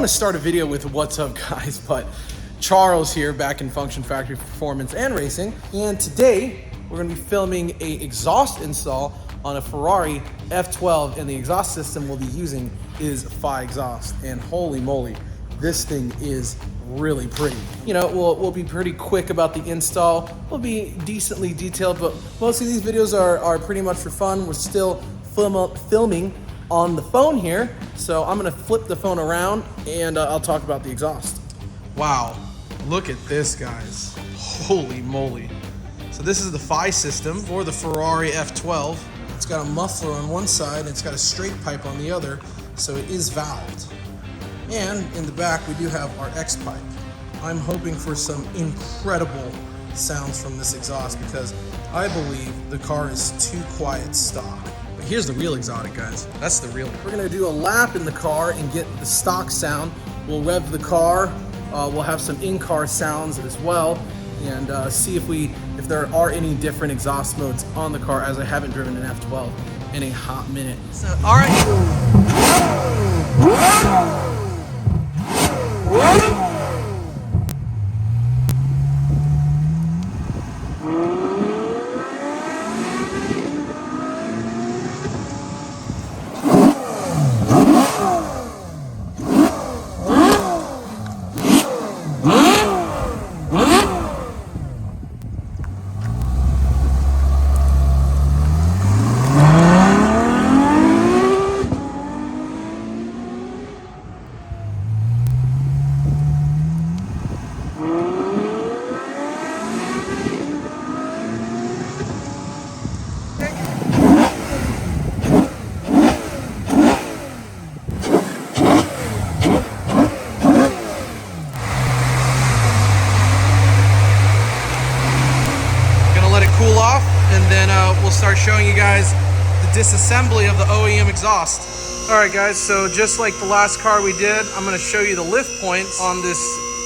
want to start a video with what's up, guys, but Charles here, back in Function Factory Performance and Racing, and today we're going to be filming a exhaust install on a Ferrari F12, and the exhaust system we'll be using is Fi exhaust, and holy moly, this thing is really pretty. You know, we'll be pretty quick about the install. We'll be decently detailed, but most of these videos are pretty much for fun. We're still filming on the phone here, so I'm gonna flip the phone around and I'll talk about the exhaust. Wow, look at this, guys. Holy moly. So this is the Fi system for the Ferrari F12. It's got a muffler on one side and it's got a straight pipe on the other, so it is valved. And in the back, we do have our X pipe. I'm hoping for some incredible sounds from this exhaust because I believe the car is too quiet stock. But here's the real exotic, guys. That's the real one. We're gonna do a lap in the car and get the stock sound. We'll rev the car. We'll have some in-car sounds as well, and see if there are any different exhaust modes on the car, as I haven't driven an F12 in a hot minute. So, all right. Cool off, and then we'll start showing you guys the disassembly of the OEM exhaust. All right, guys, so just like the last car we did, I'm going to show you the lift points on this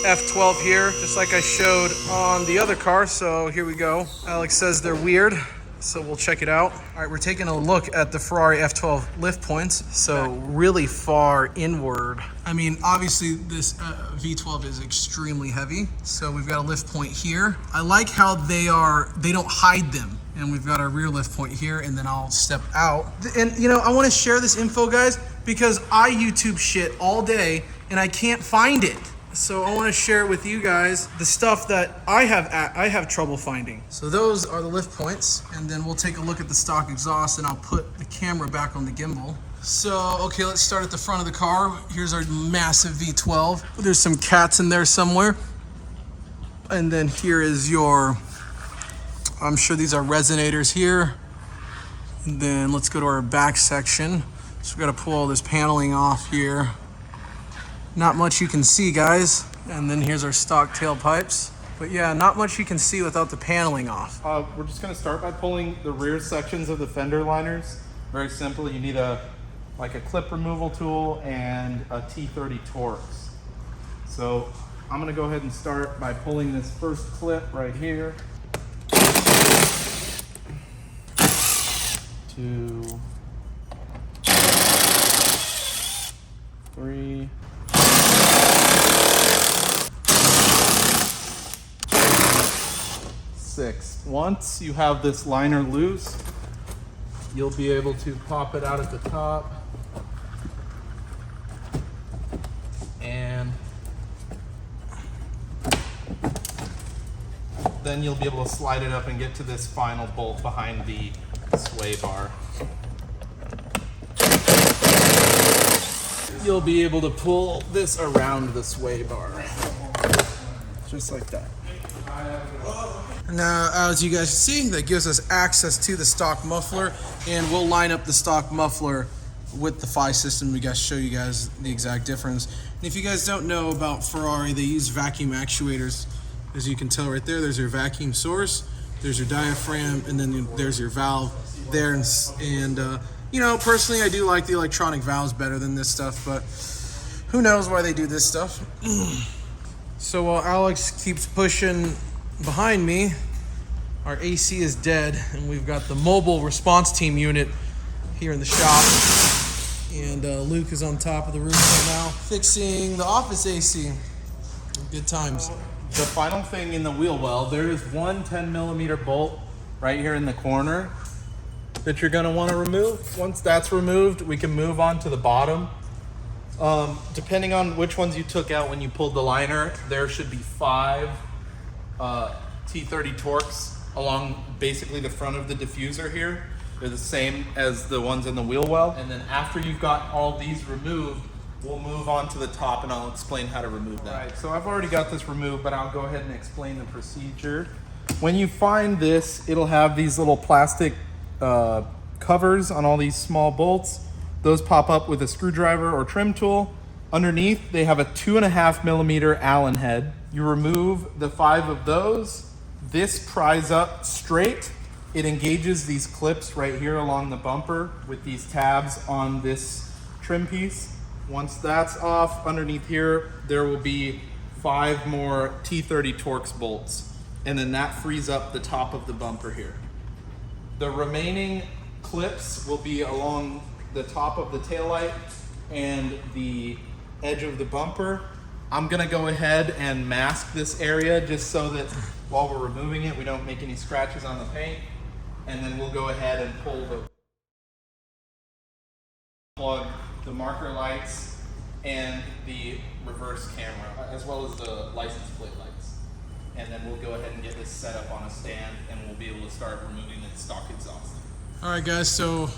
F12 here, just like I showed on the other car. So here we go. Alex says they're weird, so we'll check it out. All right, we're taking a look at the Ferrari F12 lift points. So really far inward. I mean, obviously this V12 is extremely heavy. So we've got a lift point here. I like how they don't hide them. And we've got our rear lift point here, and then I'll step out. And you know, I want to share this info, guys, because I YouTube shit all day and I can't find it. So I want to share it with you guys, the stuff that I have trouble finding. So those are the lift points, and then we'll take a look at the stock exhaust, and I'll put the camera back on the gimbal. So, okay, let's start at the front of the car. Here's our massive V12. There's some cats in there somewhere. And then here is your, I'm sure these are resonators here. And then let's go to our back section. So we got to pull all this paneling off here. Not much you can see, guys. And then here's our stock tailpipes. But yeah, not much you can see without the paneling off. We're just gonna start by pulling the rear sections of the fender liners. Very simple. You need a clip removal tool and a T30 Torx. So I'm gonna go ahead and start by pulling this first clip right here. 2, 3. 6. Once you have this liner loose, you'll be able to pop it out at the top, and then you'll be able to slide it up and get to this final bolt behind the sway bar. You'll be able to pull this around the sway bar, just like that. Now, as you guys can see, that gives us access to the stock muffler, and we'll line up the stock muffler with the Fi system to show you guys the exact difference. And if you guys don't know about Ferrari, they use vacuum actuators. As you can tell right there, there's your vacuum source, there's your diaphragm, and then there's your valve there. And you know, personally, I do like the electronic valves better than this stuff, but who knows why they do this stuff. So while Alex keeps pushing behind me, our AC is dead, and we've got the mobile response team unit here in the shop. And Luke is on top of the roof right now, fixing the office AC. Good times. The final thing in the wheel well, there is one 10mm bolt right here in the corner that you're gonna wanna remove. Once that's removed, we can move on to the bottom. Depending on which ones you took out when you pulled the liner, there should be 5 T30 Torx along basically the front of the diffuser here. They're the same as the ones in the wheel well. And then after you've got all these removed, we'll move on to the top and I'll explain how to remove that. Right, so I've already got this removed, but I'll go ahead and explain the procedure. When you find this, it'll have these little plastic covers on all these small bolts. Those pop up with a screwdriver or trim tool. Underneath, they have a 2.5mm Allen head. You remove the 5 of those. This pries up straight. It engages these clips right here along the bumper with these tabs on this trim piece. Once that's off, underneath here, there will be 5 more T30 Torx bolts. And then that frees up the top of the bumper here. The remaining clips will be along the top of the taillight and the edge of the bumper. I'm gonna go ahead and mask this area just so that while we're removing it, we don't make any scratches on the paint. And then we'll go ahead and plug the marker lights and the reverse camera, as well as the license plate lights. And then we'll go ahead and get this set up on a stand and we'll be able to start removing the stock exhaust. All right, guys, so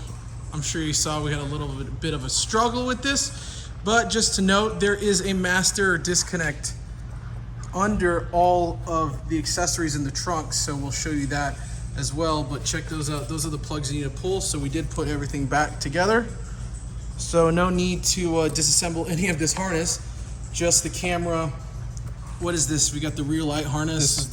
I'm sure you saw we had a little bit of a struggle with this, but just to note, there is a master disconnect under all of the accessories in the trunk, so we'll show you that as well, but check those out. Those are the plugs you need to pull, so we did put everything back together. So no need to disassemble any of this harness, just the camera. What is this? We got the rear light harness. This is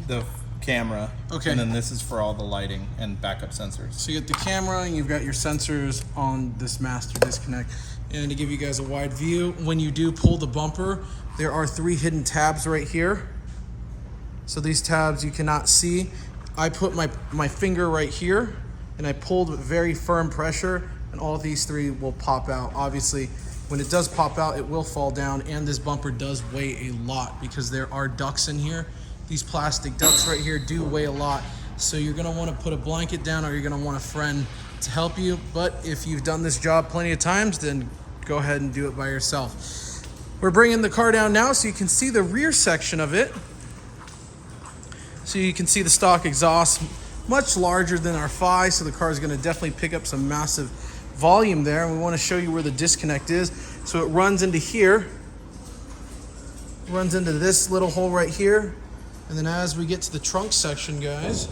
the camera. Okay. And then this is for all the lighting and backup sensors. So you get the camera and you've got your sensors on this master disconnect. And to give you guys a wide view, when you do pull the bumper, there are 3 hidden tabs right here. So these tabs you cannot see. I put my finger right here and I pulled with very firm pressure and all these 3 will pop out. Obviously, when it does pop out, it will fall down, and this bumper does weigh a lot because there are ducts in here. These plastic ducts right here do weigh a lot. So you're gonna wanna put a blanket down or you're gonna want a friend to help you. But if you've done this job plenty of times, then go ahead and do it by yourself. We're bringing the car down now so you can see the rear section of it. So you can see the stock exhaust, much larger than our Phi, so the car is gonna definitely pick up some massive volume there. And we wanna show you where the disconnect is. So it runs into here, runs into this little hole right here. And then as we get to the trunk section, guys,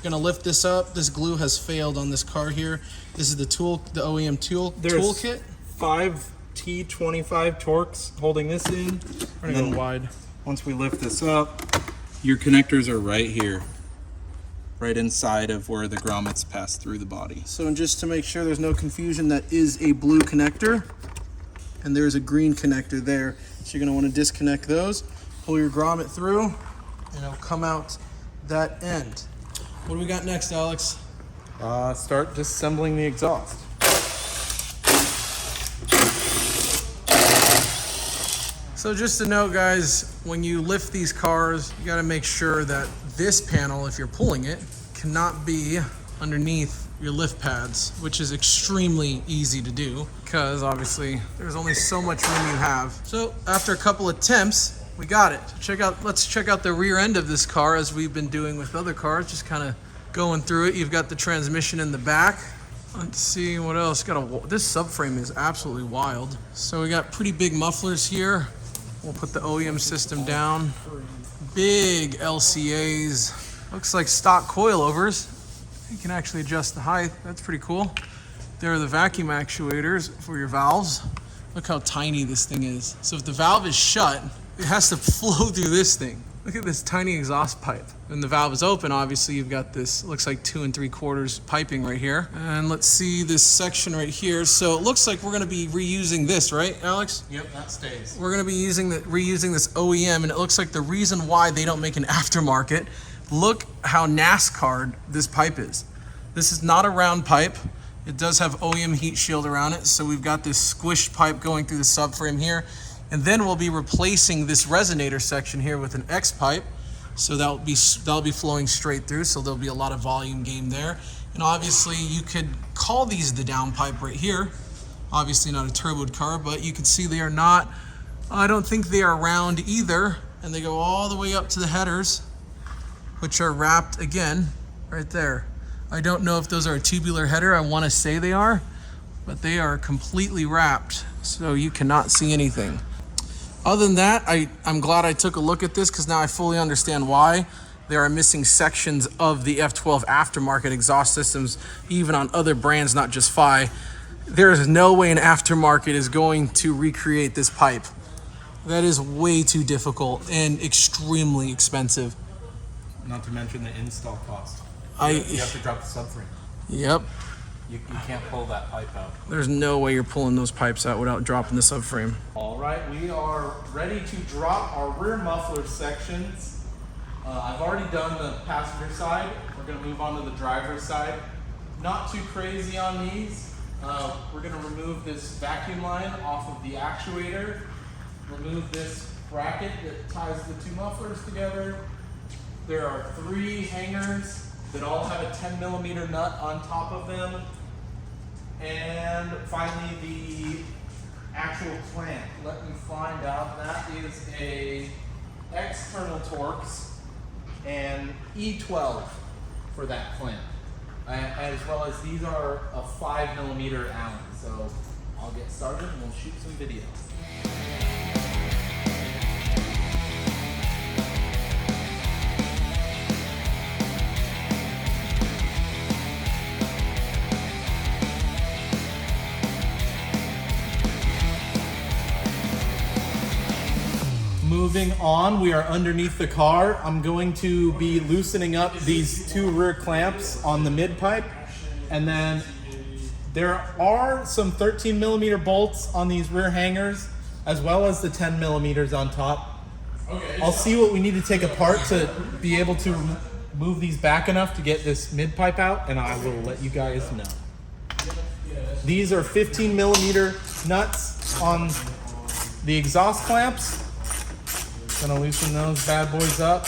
gonna lift this up. This glue has failed on this car here. This is the OEM toolkit. 5 T25 Torx holding this in. We're gonna go wide. Once we lift this up, your connectors are right here, right inside of where the grommets pass through the body. So just to make sure there's no confusion, that is a blue connector and there's a green connector there. So you're gonna wanna disconnect those, pull your grommet through, and it'll come out that end. What do we got next, Alex? Start disassembling the exhaust. So just to note, guys, when you lift these cars, you gotta make sure that this panel, if you're pulling it, cannot be underneath your lift pads, which is extremely easy to do because obviously there's only so much room you have. So after a couple attempts, we got it. Let's check out the rear end of this car as we've been doing with other cars, just kind of going through it. You've got the transmission in the back. Let's see what else. This subframe is absolutely wild. So we got pretty big mufflers here. We'll put the OEM system down. Big LCAs. Looks like stock coilovers. You can actually adjust the height. That's pretty cool. There are the vacuum actuators for your valves. Look how tiny this thing is. So if the valve is shut, it has to flow through this thing. Look at this tiny exhaust pipe. When the valve is open, obviously you've got this, looks like 2 3/4 piping right here. And let's see this section right here. So it looks like we're gonna be reusing this, right, Alex? Yep, that stays. We're gonna be reusing this OEM, and it looks like the reason why they don't make an aftermarket, look how NASCAR this pipe is. This is not a round pipe. It does have OEM heat shield around it, so we've got this squished pipe going through the subframe here. And then we'll be replacing this resonator section here with an X pipe. So that'll be flowing straight through, so there'll be a lot of volume gain there. And obviously you could call these the down pipe right here. Obviously not a turboed car, but you can see they are not, I don't think they are round either. And they go all the way up to the headers, which are wrapped again, right there. I don't know if those are a tubular header. I want to say they are, but they are completely wrapped, so you cannot see anything. Other than that, I'm glad I took a look at this because now I fully understand why there are missing sections of the F12 aftermarket exhaust systems, even on other brands, not just Fi. There is no way an aftermarket is going to recreate this pipe. That is way too difficult and extremely expensive. Not to mention the install cost. You have to drop the subframe. Yep. You can't pull that pipe out. There's no way you're pulling those pipes out without dropping the subframe. All right, we are ready to drop our rear muffler sections. I've already done the passenger side. We're gonna move on to the driver's side. Not too crazy on these. We're gonna remove this vacuum line off of the actuator. Remove this bracket that ties the two mufflers together. There are 3 hangers that all have a 10mm nut on top of them. And finally, the actual clamp. Let me find out. That is a external Torx and E12 for that clamp. As well as these are a 5mm Allen. So I'll get started and we'll shoot some videos. Moving on, we are underneath the car. I'm going to be loosening up these 2 rear clamps on the mid pipe. And then there are some 13mm bolts on these rear hangers, as well as the 10mm on top. I'll see what we need to take apart to be able to move these back enough to get this mid pipe out, and I will let you guys know. These are 15mm nuts on the exhaust clamps. Gonna loosen those bad boys up.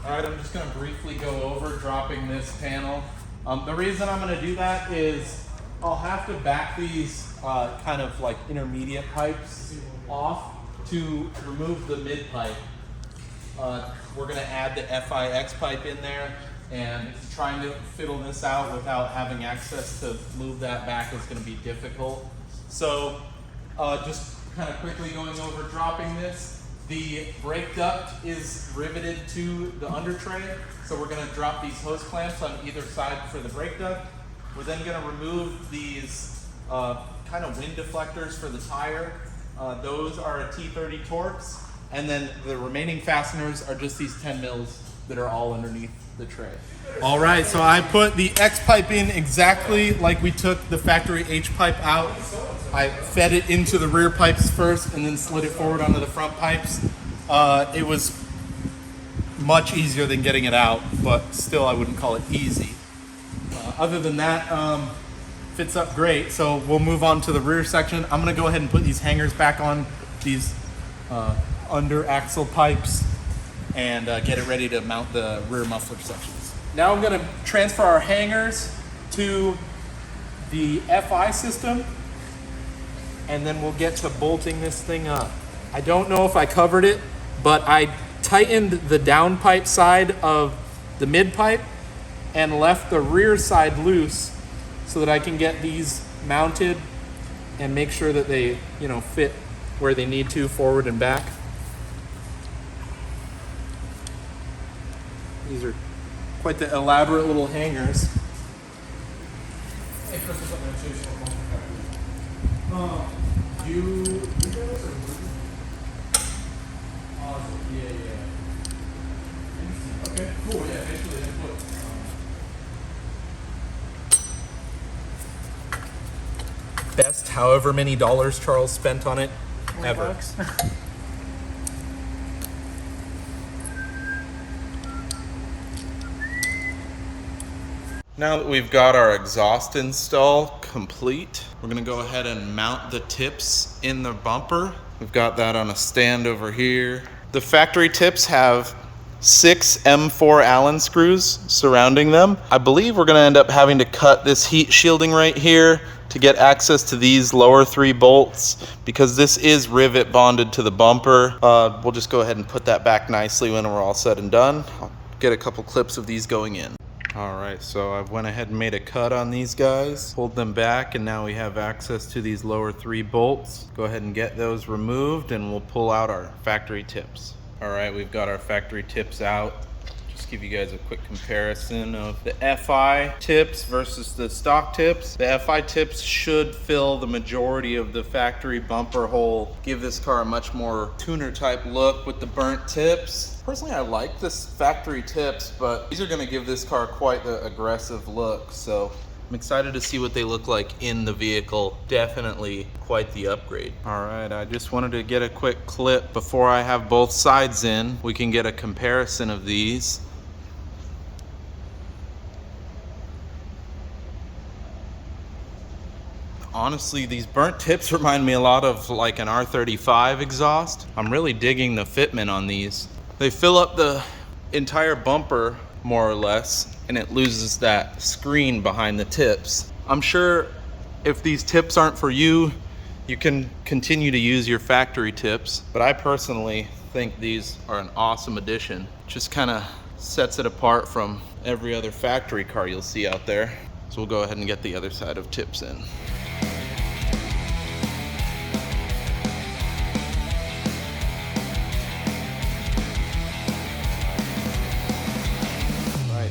All right, I'm just gonna briefly go over dropping this panel. The reason I'm gonna do that is I'll have to back these kind of like intermediate pipes off to remove the mid pipe. We're gonna add the FIX pipe in there, and trying to fiddle this out without having access to move that back is gonna be difficult. So just kind of quickly going over dropping this. The brake duct is riveted to the under tray, so we're going to drop these hose clamps on either side for the brake duct. We're then going to remove these kind of wind deflectors for the tire. Those are a T30 Torx, and then the remaining fasteners are just these 10 mils that are all underneath the tray. All right, so I put the X pipe in exactly like we took the factory H pipe out. I fed it into the rear pipes first and then slid it forward onto the front pipes. It was much easier than getting it out, but still I wouldn't call it easy. Other than that, fits up great. So we'll move on to the rear section. I'm gonna go ahead and put these hangers back on these under axle pipes and get it ready to mount the rear muffler sections. Now I'm gonna transfer our hangers to the FI system, and then we'll get to bolting this thing up. I don't know if I covered it, but I tightened the downpipe side of the mid pipe and left the rear side loose so that I can get these mounted and make sure that they, fit where they need to, forward and back. These are quite the elaborate little hangers. Okay, cool. Yeah, basically they put. Best however many dollars Charles spent on it ever. Now that we've got our exhaust install complete, we're gonna go ahead and mount the tips in the bumper. We've got that on a stand over here. The factory tips have 6 M4 Allen screws surrounding them. I believe we're gonna end up having to cut this heat shielding right here to get access to these lower 3 bolts because this is rivet bonded to the bumper. We'll just go ahead and put that back nicely when we're all said and done. I'll get a couple clips of these going in. All right, so I went ahead and made a cut on these guys, pulled them back, and now we have access to these lower 3 bolts. Go ahead and get those removed and we'll pull out our factory tips. All right, we've got our factory tips out. Just give you guys a quick comparison of the FI tips versus the stock tips. The FI tips should fill the majority of the factory bumper hole, give this car a much more tuner type look with the burnt tips. Personally, I like this factory tips, but these are gonna give this car quite the aggressive look. So I'm excited to see what they look like in the vehicle. Definitely quite the upgrade. All right, I just wanted to get a quick clip before I have both sides in. We can get a comparison of these. Honestly, these burnt tips remind me a lot of like an R35 exhaust. I'm really digging the fitment on these. They fill up the entire bumper more or less, and it loses that screen behind the tips. I'm sure if these tips aren't for you, you can continue to use your factory tips, but I personally think these are an awesome addition. Just kind of sets it apart from every other factory car you'll see out there. So we'll go ahead and get the other side of tips in.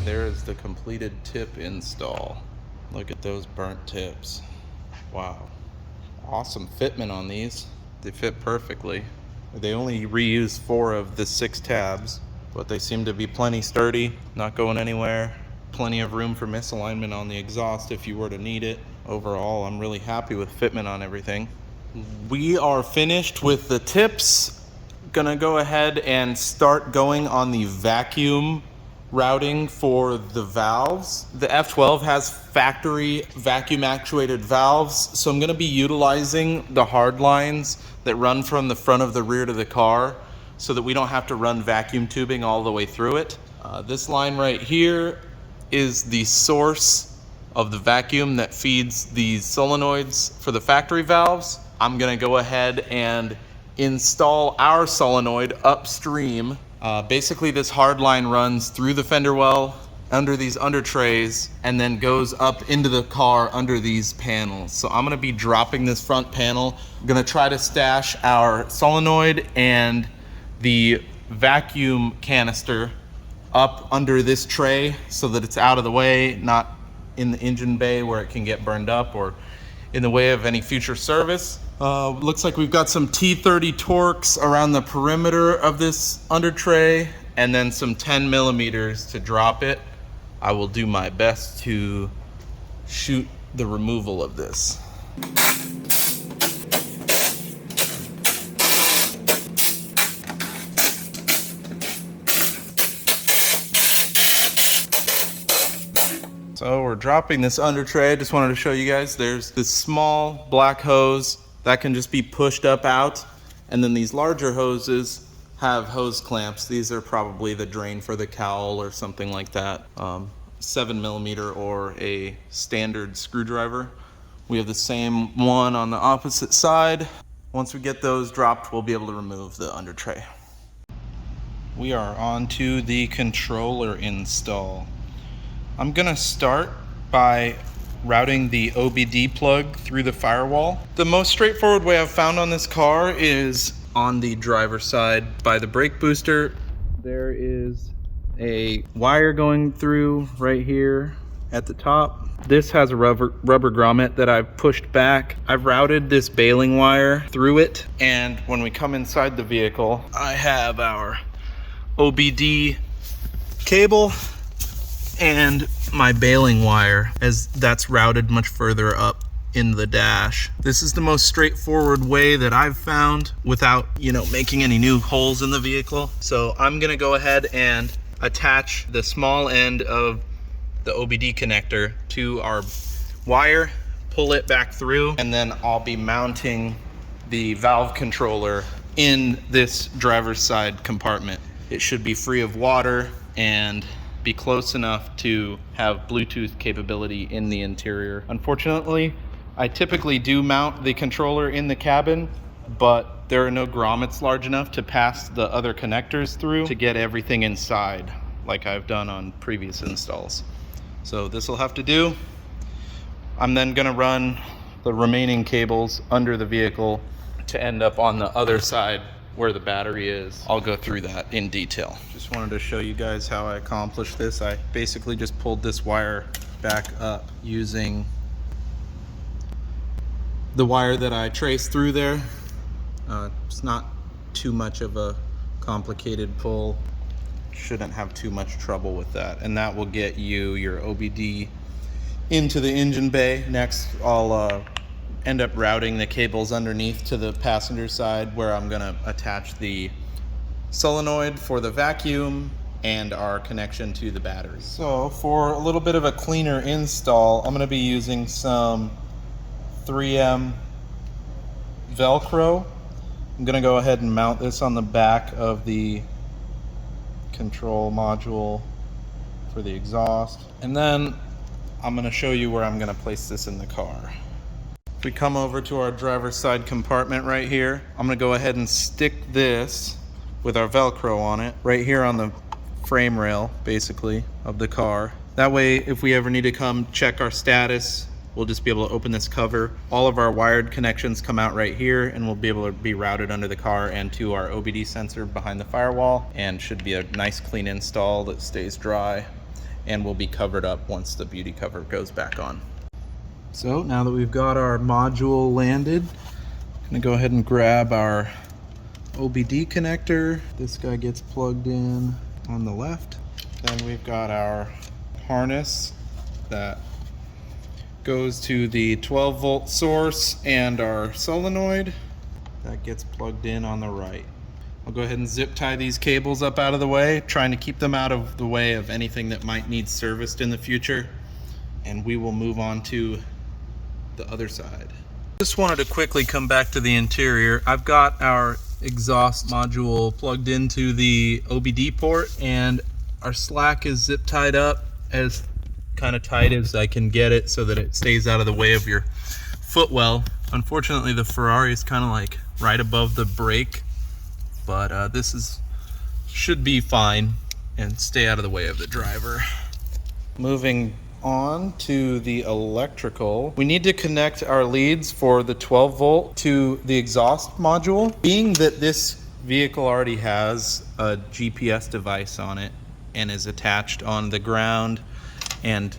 There is the completed tip install. Look at those burnt tips. Wow. Awesome fitment on these. They fit perfectly. They only reused 4 of the 6 tabs, but they seem to be plenty sturdy, not going anywhere. Plenty of room for misalignment on the exhaust if you were to need it. Overall, I'm really happy with fitment on everything. We are finished with the tips. Gonna go ahead and start going on the vacuum routing for the valves. The F12 has factory vacuum actuated valves, so I'm going to be utilizing the hard lines that run from the front of the rear to the car so that we don't have to run vacuum tubing all the way through it. This line right here is the source of the vacuum that feeds these solenoids for the factory valves. I'm going to go ahead and install our solenoid upstream. Basically this hard line runs through the fender well, under these under trays, and then goes up into the car under these panels. So I'm gonna be dropping this front panel. I'm gonna try to stash our solenoid and the vacuum canister up under this tray so that it's out of the way, not in the engine bay where it can get burned up or in the way of any future service. Looks like we've got some T30 Torx around the perimeter of this under tray and then some 10 millimeters to drop it. I will do my best to shoot the removal of this. So we're dropping this under tray. I just wanted to show you guys there's this small black hose that can just be pushed up out, and then these larger hoses have hose clamps. These are probably the drain for the cowl or something like that. 7 millimeter or a standard screwdriver. We have the same one on the opposite side. Once we get those dropped, we'll be able to remove the under tray. We are on to the controller install. I'm gonna start by routing the OBD plug through the firewall. The most straightforward way I've found on this car is on the driver's side by the brake booster. There is a wire going through right here at the top. This has a rubber grommet that I've pushed back. I've routed this baling wire through it, and when we come inside the vehicle, I have our OBD cable and my baling wire, as that's routed much further up in the dash. This is the most straightforward way that I've found without, making any new holes in the vehicle. So I'm gonna go ahead and attach the small end of the OBD connector to our wire, pull it back through, and then I'll be mounting the valve controller in this driver's side compartment. It should be free of water and be close enough to have Bluetooth capability in the interior. Unfortunately, I typically do mount the controller in the cabin, but there are no grommets large enough to pass the other connectors through to get everything inside like I've done on previous installs. So this will have to do. I'm then gonna run the remaining cables under the vehicle to end up on the other side where the battery is. I'll go through that in detail. Just wanted to show you guys how I accomplished this. I basically just pulled this wire back up using the wire that I traced through there. It's not too much of a complicated pull. Shouldn't have too much trouble with that. And that will get you your OBD into the engine bay. Next, I'll end up routing the cables underneath to the passenger side where I'm gonna attach the solenoid for the vacuum and our connection to the battery. So for a little bit of a cleaner install, I'm gonna be using some 3M Velcro. I'm gonna go ahead and mount this on the back of the control module for the exhaust. And then I'm gonna show you where I'm gonna place this in the car. If we come over to our driver's side compartment right here, I'm gonna go ahead and stick this with our Velcro on it right here on the frame rail, basically, of the car. That way, if we ever need to come check our status, we'll just be able to open this cover. All of our wired connections come out right here, and we'll be able to be routed under the car and to our OBD sensor behind the firewall, and should be a nice clean install that stays dry and will be covered up once the beauty cover goes back on. So now that we've got our module landed, I'm gonna go ahead and grab our OBD connector. This guy gets plugged in on the left. Then we've got our harness that goes to the 12-volt source and our solenoid. That gets plugged in on the right. I'll go ahead and zip tie these cables up out of the way, trying to keep them out of the way of anything that might need serviced in the future. And we will move on to the other side. Just wanted to quickly come back to the interior. I've got our exhaust module plugged into the OBD port, and our slack is zip tied up as kind of tight as I can get it so that it stays out of the way of your footwell. Unfortunately, the Ferrari is kind of like right above the brake, but this should be fine and stay out of the way of the driver. Moving on to the electrical, we need to connect our leads for the 12 volt to the exhaust module. Being that this vehicle already has a GPS device on it and is attached on the ground and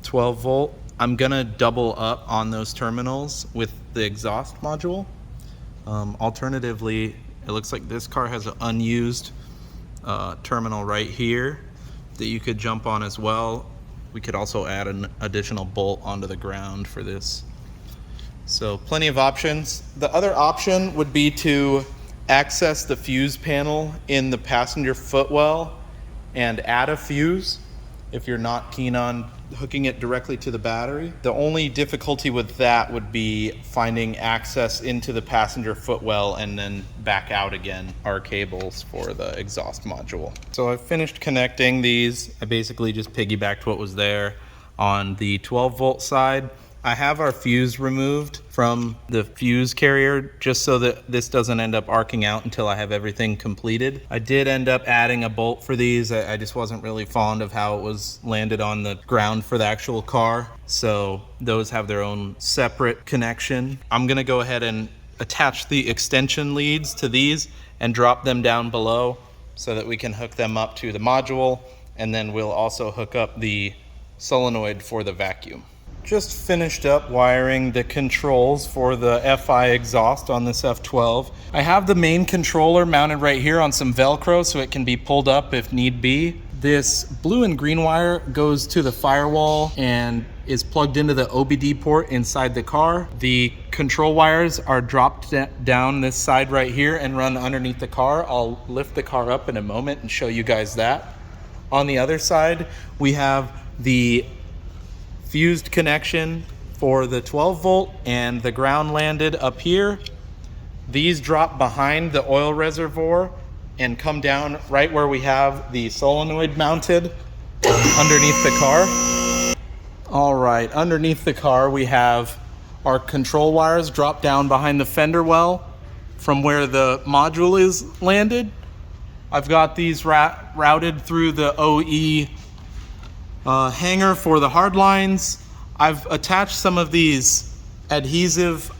12 volt, I'm gonna double up on those terminals with the exhaust module. Alternatively, it looks like this car has an unused terminal right here that you could jump on as well. We could also add an additional bolt onto the ground for this. So plenty of options. The other option would be to access the fuse panel in the passenger footwell and add a fuse if you're not keen on hooking it directly to the battery. The only difficulty with that would be finding access into the passenger footwell and then back out again our cables for the exhaust module. So I've finished connecting these. I basically just piggybacked what was there on the 12 volt side. I have our fuse removed from the fuse carrier just so that this doesn't end up arcing out until I have everything completed. I did end up adding a bolt for these. I just wasn't really fond of how it was landed on the ground for the actual car. So those have their own separate connection. I'm gonna go ahead and attach the extension leads to these and drop them down below so that we can hook them up to the module, and then we'll also hook up the solenoid for the vacuum. Just finished up wiring the controls for the FI exhaust on this F12. I have the main controller mounted right here on some Velcro so it can be pulled up if need be. This blue and green wire goes to the firewall and is plugged into the OBD port inside the car. The control wires are dropped down this side right here and run underneath the car. I'll lift the car up in a moment and show you guys that. On the other side, we have the fused connection for the 12 volt and the ground landed up here. These drop behind the oil reservoir and come down right where we have the solenoid mounted underneath the car. All right, underneath the car we have our control wires drop down behind the fender well from where the module is landed. I've got these routed through the OE hanger for the hard lines. I've attached some of these adhesive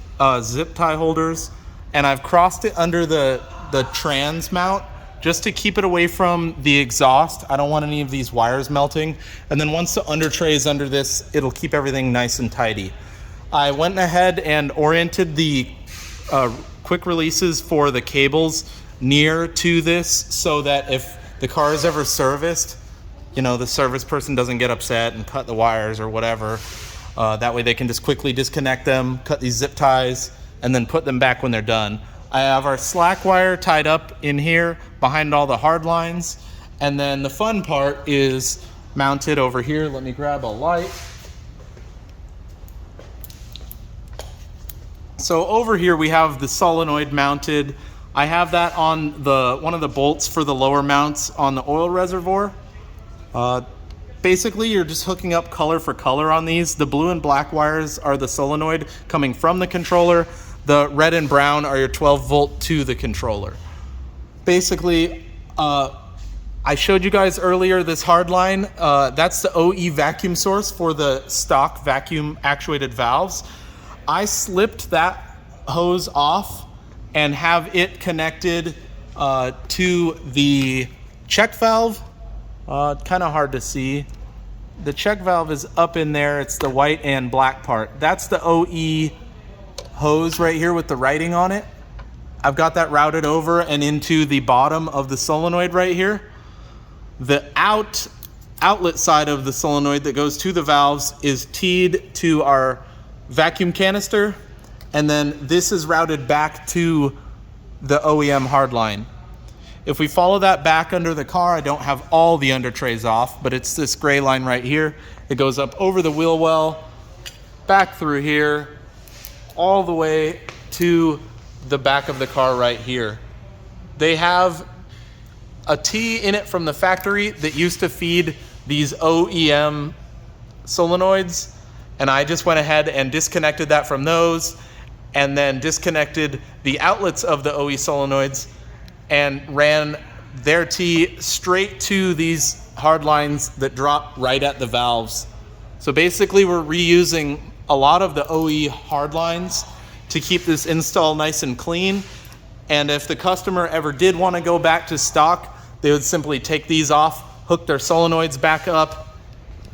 zip tie holders, and I've crossed it under the trans mount just to keep it away from the exhaust. I don't want any of these wires melting. And then once the under tray is under this, it'll keep everything nice and tidy. I went ahead and oriented the quick releases for the cables near to this so that if the car is ever serviced, you know, the service person doesn't get upset and cut the wires or whatever. That way they can just quickly disconnect them, cut these zip ties, and then put them back when they're done. I have our slack wire tied up in here behind all the hard lines. And then the fun part is mounted over here. Let me grab a light. So over here we have the solenoid mounted. I have that on one of the bolts for the lower mounts on the oil reservoir. Basically, you're just hooking up color for color on these. The blue and black wires are the solenoid coming from the controller. The red and brown are your 12 volt to the controller. Basically, I showed you guys earlier this hard line. That's the OE vacuum source for the stock vacuum actuated valves. I slipped that hose off and have it connected to the check valve. Kind of hard to see. The check valve is up in there. It's the white and black part. That's the OE hose right here with the writing on it. I've got that routed over and into the bottom of the solenoid right here. The outlet side of the solenoid that goes to the valves is teed to our vacuum canister, and then this is routed back to the OEM hardline. If we follow that back under the car, I don't have all the under trays off, but it's this gray line right here. It goes up over the wheel well, back through here, all the way to the back of the car right here. They have a T in it from the factory that used to feed these OEM solenoids, and I just went ahead and disconnected that from those, and then disconnected the outlets of the OE solenoids and ran their T straight to these hard lines that drop right at the valves. So basically we're reusing a lot of the OE hard lines to keep this install nice and clean. And if the customer ever did want to go back to stock, they would simply take these off, hook their solenoids back up,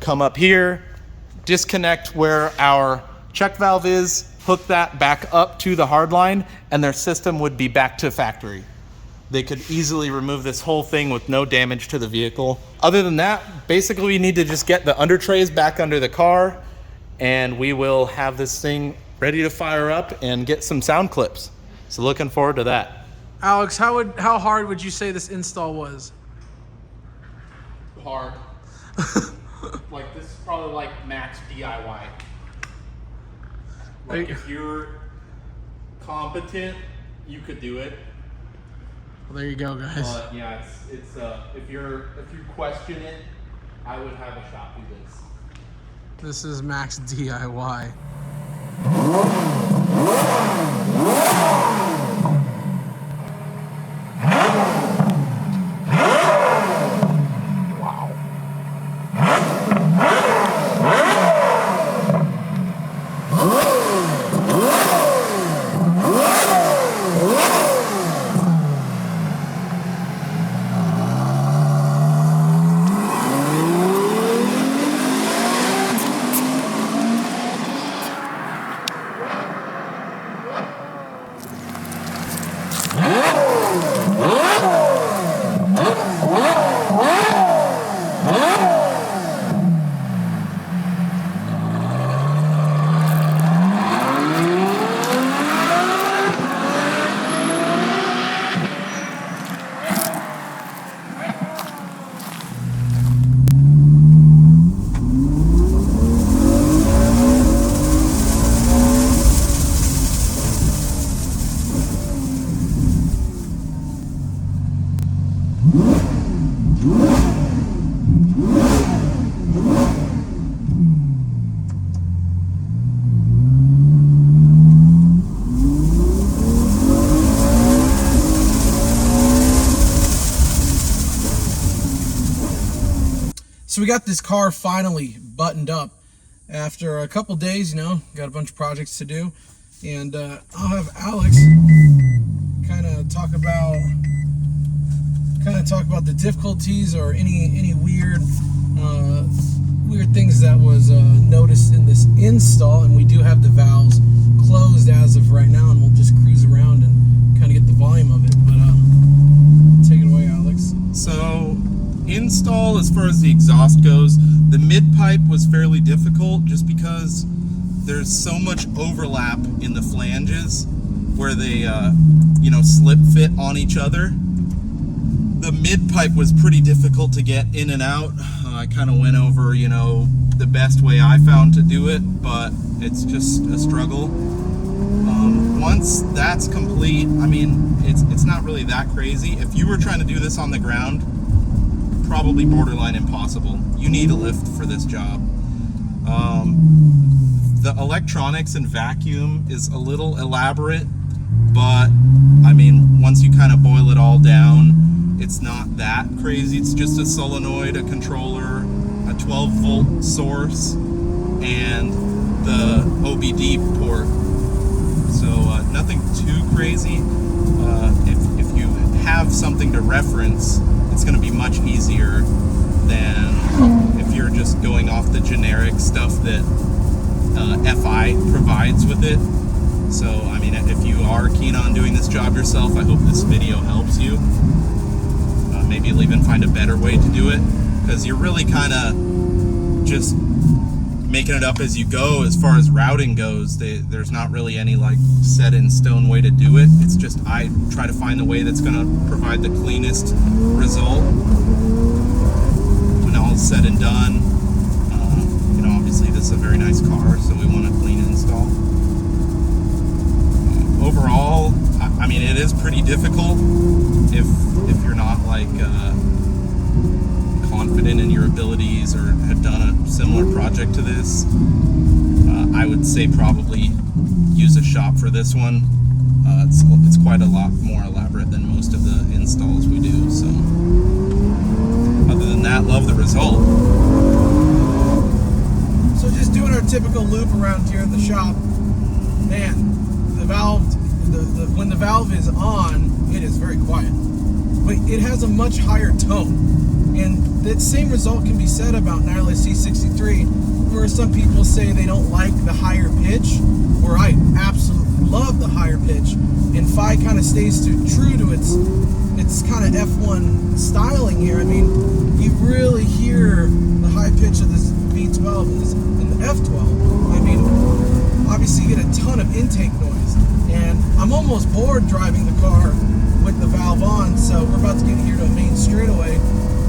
come up here, disconnect where our check valve is, hook that back up to the hard line, and their system would be back to factory. They could easily remove this whole thing with no damage to the vehicle. Other than that, basically we need to just get the under trays back under the car, and we will have this thing ready to fire up and get some sound clips. So looking forward to that. Alex, how hard would you say this install was? Hard. Like this is probably like max DIY. Like if you're competent, you could do it. Well, there you go, guys. But yeah, it's if you question it, I would have a shot do this. This is max DIY. So we got this car finally buttoned up after a couple days, you know, got a bunch of projects to do. And I'll have Alex kind of talk about the difficulties or any weird things that was noticed in this install. And we do have the valves closed as of right now, and we'll just cruise around and kind of get the volume of it. But take it away, Alex. So install, as far as the exhaust goes, the mid pipe was fairly difficult just because there's so much overlap in the flanges where they slip fit on each other. The mid pipe was pretty difficult to get in and out. I kind of went over the best way I found to do it, but it's just a struggle. Once that's complete, I mean, it's not really that crazy. If you were trying to do this on the ground, probably borderline impossible. You need a lift for this job. The electronics and vacuum is a little elaborate, but I mean, once you kind of boil it all down, it's not that crazy. It's just a solenoid, a controller, a 12-volt source, and the OBD port. So nothing too crazy. If you have something to reference, it's going to be much easier than if you're just going off the generic stuff that FI provides with it. So, I mean, if you are keen on doing this job yourself, I hope this video helps you. Maybe you'll even find a better way to do it, because you're really kind of just making it up as you go. As far as routing goes, there's not really any like set in stone way to do it. It's just I try to find the way that's going to provide the cleanest result when all is said and done. Obviously this is a very nice car, so we want a clean install. Overall, I mean, it is pretty difficult if you're not like confident in your abilities or have done a similar project to this. I would say probably use a shop for this one. It's quite a lot more elaborate than most of the installs we do. So other than that, love the result. So just doing our typical loop around here at the shop, man, the valve, when the valve is on, it is very quiet. But it has a much higher tone. And that same result can be said about Nylus C63, where some people say they don't like the higher pitch, where I absolutely love the higher pitch. And Fi kind of stays true to its kind of F1 styling here. I mean, you really hear the high pitch of this V12 and the F12. I mean, obviously you get a ton of intake noise. And I'm almost bored driving the car with the valve on, so we're about to get here to a main straightaway.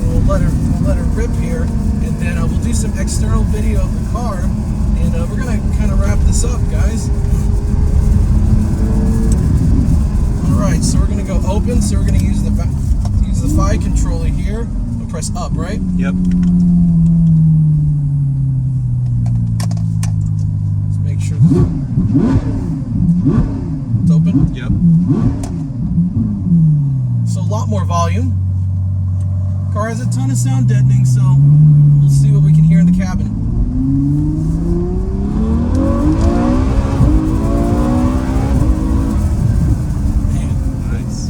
We'll let her rip here, and then we'll do some external video of the car, and we're gonna kind of wrap this up, guys. All right, so we're gonna go open. So we're gonna use the Fi controller here. We'll press up, right? Yep. Let's make sure it's open. Yep. So a lot more volume. Car has a ton of sound deadening, so we'll see what we can hear in the cabin. Man, nice.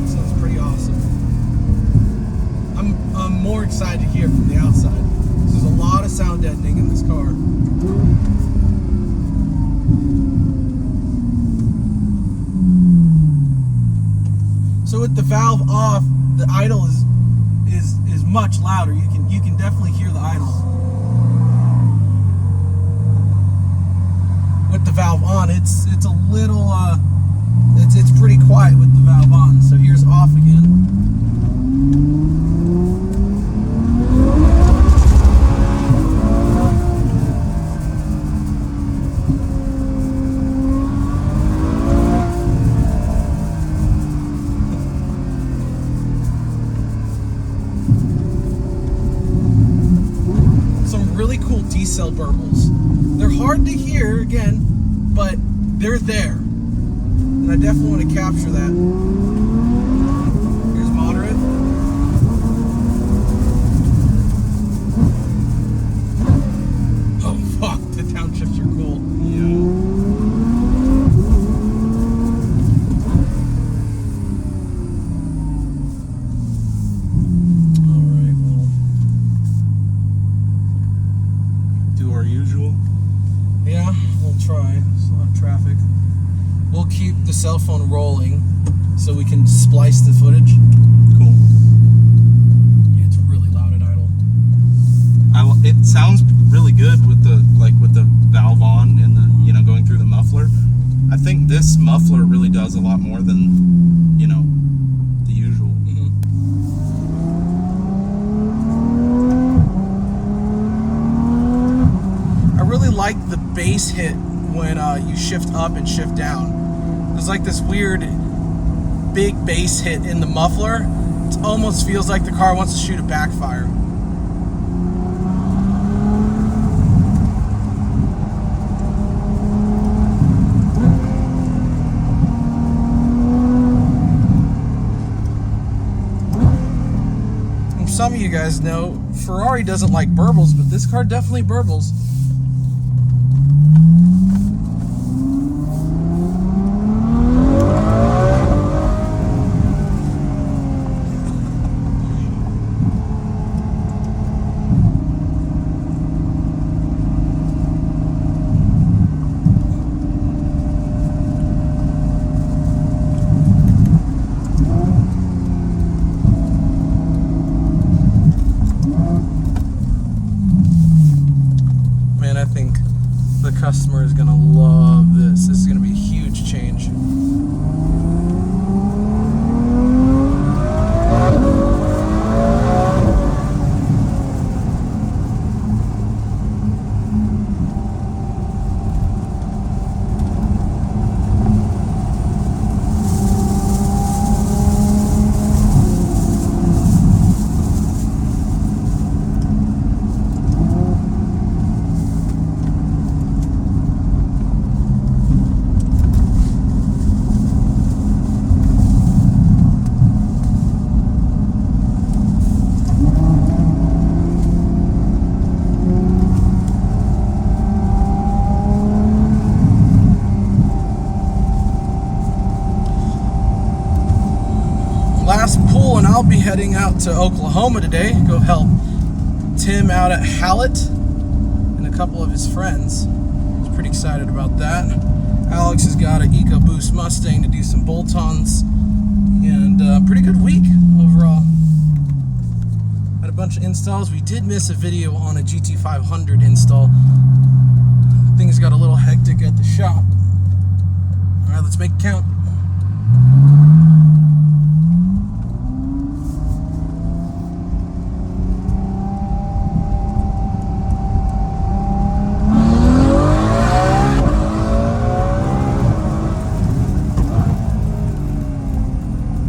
Sounds pretty awesome. I'm more excited to hear from the outside. There's a lot of sound deadening in this car. So with the valve off, the idle is much louder. You can definitely hear the idle. With the valve on, it's a little it's pretty quiet with the valve on. So here's off again. sell burbles. They're hard to hear, again, but they're there. And I definitely want to capture that. Here's moderate. Oh, fuck, the downshifts are cool. Yeah. Yeah, we'll try. There's a lot of traffic. We'll keep the cell phone rolling so we can splice the footage. Cool. Yeah, it's really loud at idle. It sounds really good with the valve on and the going through the muffler. I think this muffler really does a lot more than the usual. I really like the bass hit when you shift up and shift down. There's like this weird big bass hit in the muffler. It almost feels like the car wants to shoot a backfire. And some of you guys know Ferrari doesn't like burbles, but this car definitely burbles. Man, I think the customer is gonna love this. This is gonna be a huge change. Last pull, and I'll be heading out to Oklahoma today. Go help Tim out at Hallett and a couple of his friends. He's pretty excited about that. Alex has got an EcoBoost Mustang to do some bolt-ons, and pretty good week overall. Had a bunch of installs. We did miss a video on a GT500 install. Things got a little hectic at the shop. All right, let's make it count.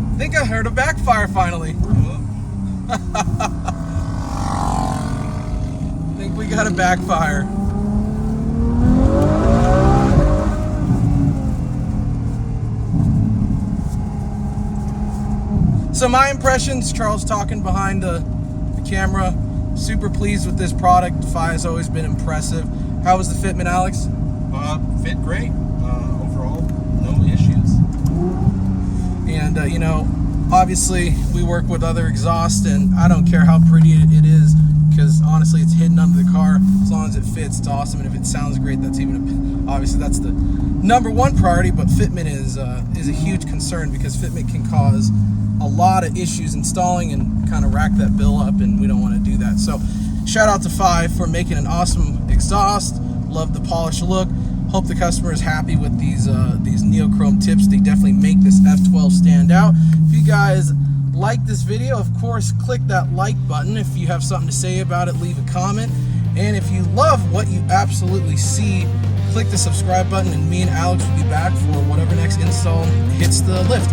I think I heard a backfire finally. I think we got a backfire. So my impressions, Charles talking behind the camera, super pleased with this product. Fi has always been impressive. How was the fitment, Alex? Fit great. Overall, no issues. And obviously we work with other exhaust, and I don't care how pretty it is, because honestly it's hidden under the car. As long as it fits, it's awesome. And if it sounds great, that's obviously that's the #1 priority. But fitment is a huge concern, because fitment can cause a lot of issues installing and kind of rack that bill up, and we don't want to do that. So shout out to Fi for making an awesome exhaust. Love the polished look. Hope the customer is happy with these neochrome tips. They definitely make this F12 stand out. If you guys like this video, of course, click that like button. If you have something to say about it, leave a comment. And if you love what you absolutely see, click the subscribe button, and me and Alex will be back for whatever next install hits the lift.